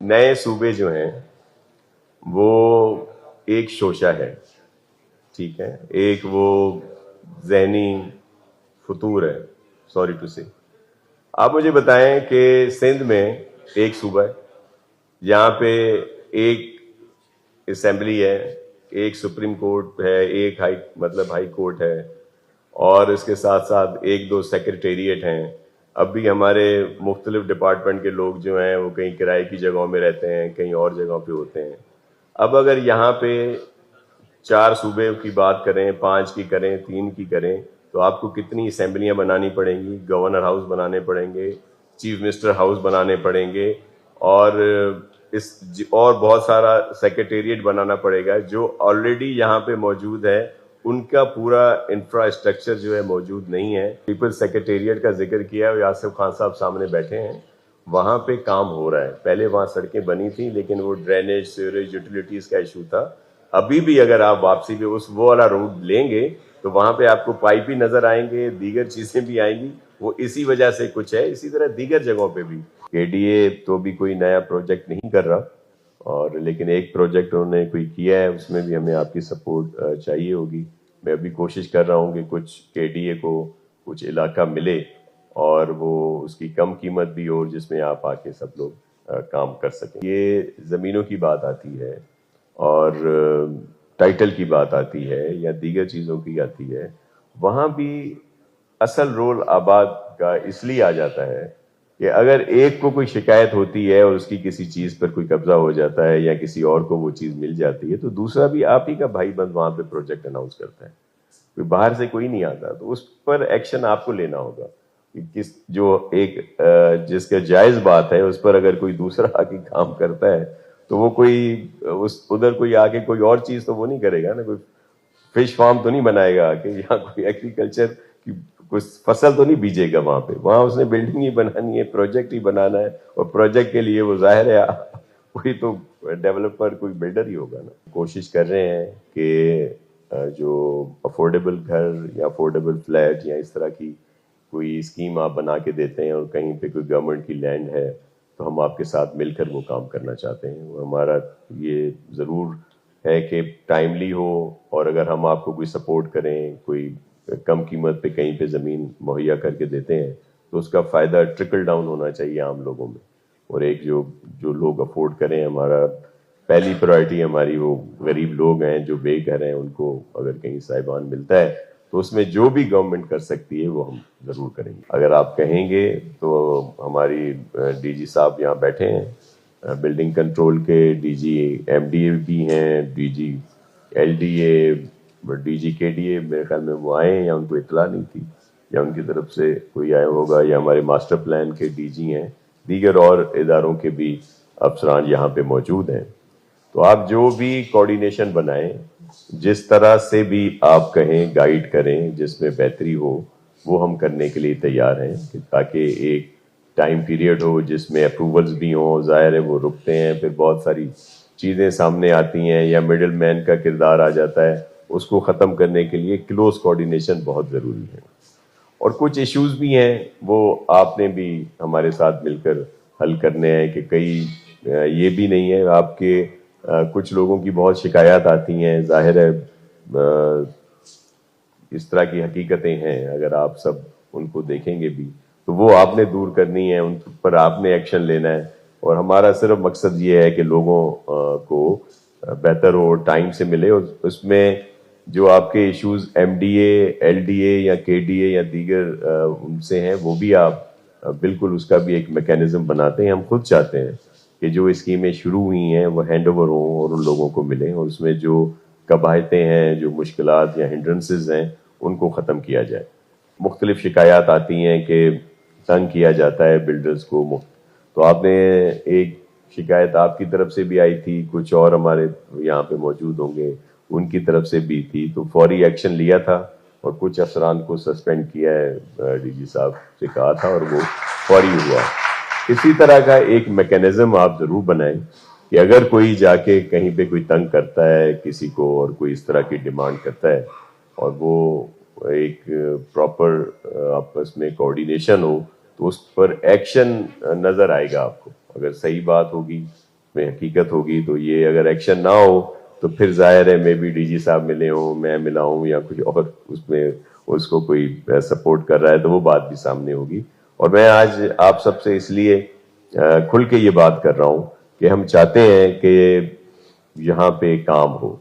नए सूबे जो हैं वो एक शोशा है, ठीक है, एक वो जहनी फतूर है, सॉरी टू से। आप मुझे बताएं कि सिंध में एक सूबा है जहाँ पे एक असेंबली है, एक सुप्रीम कोर्ट है, एक हाई कोर्ट है, और इसके साथ साथ एक दो सेक्रेटेरिएट हैं। अब भी हमारे मुख्तलिफ डिपार्टमेंट के लोग जो हैं वो कहीं किराए की जगहों में रहते हैं, कहीं और जगहों पे होते हैं। अब अगर यहाँ पे 4 सूबे की बात करें, 5 की करें, 3 की करें, तो आपको कितनी असेंबलियां बनानी पड़ेंगी, गवर्नर हाउस बनाने पड़ेंगे, चीफ मिनिस्टर हाउस बनाने पड़ेंगे, और और बहुत सारा सेक्रेटेरिएट बनाना पड़ेगा। जो ऑलरेडी यहाँ पे मौजूद है उनका पूरा इंफ्रास्ट्रक्चर जो है मौजूद नहीं है। पीपल्स सेक्रेटेरिएट का जिक्र किया है, यासिफ खान साहब सामने बैठे हैं, वहां पे काम हो रहा है। पहले वहां सड़कें बनी थी लेकिन वो ड्रेनेज, सीवरेज, यूटिलिटीज का इशू था। अभी भी अगर आप वापसी पे वो वाला रोड लेंगे तो वहां पे आपको पाइप भी नजर आएंगे, दीगर चीजें भी आएंगी। वो इसी वजह से कुछ है। इसी तरह दीगर जगहों पे भी केडीए तो भी कोई नया प्रोजेक्ट नहीं कर रहा, और लेकिन एक प्रोजेक्ट उन्होंने कोई किया है, उसमें भी हमें आपकी सपोर्ट चाहिए होगी। मैं अभी कोशिश कर रहा हूँ कि कुछ केडीए को कुछ इलाका मिले और वो उसकी कम कीमत भी हो जिसमें आप आके सब लोग काम कर सकें। ये ज़मीनों की बात आती है और टाइटल की बात आती है या दीगर चीज़ों की आती है, वहाँ भी असल रोल आबाद का इसलिए आ जाता है कि अगर एक को कोई शिकायत होती है और उसकी किसी चीज़ पर कोई कब्जा हो जाता है या किसी और को वो चीज़ मिल जाती है, तो दूसरा भी आप ही का भाई बंद वहाँ पे प्रोजेक्ट अनाउंस करता है। कोई बाहर से कोई नहीं आता, तो उस पर एक्शन आपको लेना होगा कि जिसका जायज बात है उस पर अगर कोई दूसरा आके काम करता है तो वो उधर कोई आके कोई और चीज तो वो नहीं करेगा ना, कोई फिश फार्म तो नहीं बनाएगा कि यहाँ कोई एग्रीकल्चर की कुछ फसल तो नहीं बीजेगा वहां पे। वहां उसने बिल्डिंग ही बनानी है, प्रोजेक्ट ही बनाना है, और प्रोजेक्ट के लिए वो जाहिर है कोई तो डेवलपर, कोई बिल्डर ही होगा ना। कोशिश कर रहे हैं कि जो अफोर्डेबल घर या अफोर्डेबल फ्लैट या इस तरह की कोई स्कीम आप बना के देते हैं और कहीं पे कोई गवर्नमेंट की लैंड है तो हम आपके साथ मिलकर वो काम करना चाहते हैं। वो हमारा ये ज़रूर है कि टाइमली हो, और अगर हम आपको कोई सपोर्ट करें, कोई कम कीमत पे कहीं पे ज़मीन मुहैया करके देते हैं तो उसका फ़ायदा ट्रिकल डाउन होना चाहिए आम लोगों में। और एक जो जो लोग अफोर्ड करें, हमारा पहली प्रायोरिटी हमारी वो गरीब लोग हैं जो बेघर हैं, उनको अगर कहीं साहिबान मिलता है तो उसमें जो भी गवर्नमेंट कर सकती है वो हम ज़रूर करेंगे। अगर आप कहेंगे तो हमारी डीजी साहब यहाँ बैठे हैं, बिल्डिंग कंट्रोल के डीजी एमडीए भी हैं, डीजी एलडीए, डीजी केडीए, मेरे ख्याल में वो आए हैं या उनको इतला नहीं थी या उनकी तरफ से कोई आया होगा, या हमारे मास्टर प्लान के डीजी हैं, दीगर और इदारों के भी अफसरान यहाँ पे मौजूद हैं। तो आप जो भी कोऑर्डिनेशन बनाएं, जिस तरह से भी आप कहें, गाइड करें, जिसमें बेहतरी हो वो हम करने के लिए तैयार हैं, ताकि एक टाइम पीरियड हो जिसमें अप्रूवल्स भी हों। ज़ाहिर है वो रुकते हैं, फिर बहुत सारी चीज़ें सामने आती हैं या मिडिल मैन का किरदार आ जाता है, उसको ख़त्म करने के लिए क्लोज कोऑर्डिनेशन बहुत ज़रूरी है। और कुछ इश्यूज भी हैं वो आपने भी हमारे साथ मिलकर हल करने हैं कि कई ये भी नहीं है आपके कुछ लोगों की बहुत शिकायत आती हैं, जाहिर है इस तरह की हकीकतें हैं, अगर आप सब उनको देखेंगे भी तो वो आपने दूर करनी है, उन पर आपने एक्शन लेना है। और हमारा सिर्फ मकसद ये है कि लोगों को बेहतर हो, टाइम से मिले, और उसमें जो आपके इश्यूज एमडीए, एलडीए या केडीए या दीगर उनसे हैं वो भी आप बिल्कुल उसका भी एक मैकेनिज्म बनाते हैं। हम खुद चाहते हैं कि जो स्कीमें शुरू हुई हैं वो हैंड ओवर हों और उन लोगों को मिलें, और उसमें जो कबाहतें हैं, जो मुश्किलात या हिंड्रेंसेस हैं, उनको ख़त्म किया जाए। मुख्तलिफ शिकायत आती हैं कि तंग किया जाता है बिल्डर्स को, तो आपने एक शिकायत आपकी तरफ से भी आई थी, कुछ और हमारे यहाँ पे मौजूद होंगे उनकी तरफ से भी थी, तो फौरी एक्शन लिया था और कुछ अफसरान को सस्पेंड किया है, डीजी साहब से कहा था और वो फौरी हुआ। इसी तरह का एक मैकेनिज्म आप जरूर बनाएं कि अगर कोई जाके कहीं पे कोई तंग करता है किसी को और कोई इस तरह की डिमांड करता है और वो एक प्रॉपर आपस में कोऑर्डिनेशन हो तो उस पर एक्शन नजर आएगा आपको। अगर सही बात होगी میں حقیقت ہوگی تو یہ اگر ایکشن نہ ہو تو پھر ظاہر ہے میں بھی ڈی جی صاحب ملے ہوں، میں ملا ہوں یا کچھ اور اس میں اس کو کوئی سپورٹ کر رہا ہے تو وہ بات بھی سامنے ہوگی. اور میں آج آپ سب سے اس لیے کھل کے یہ بات کر رہا ہوں کہ ہم چاہتے ہیں کہ یہاں پہ کام ہو.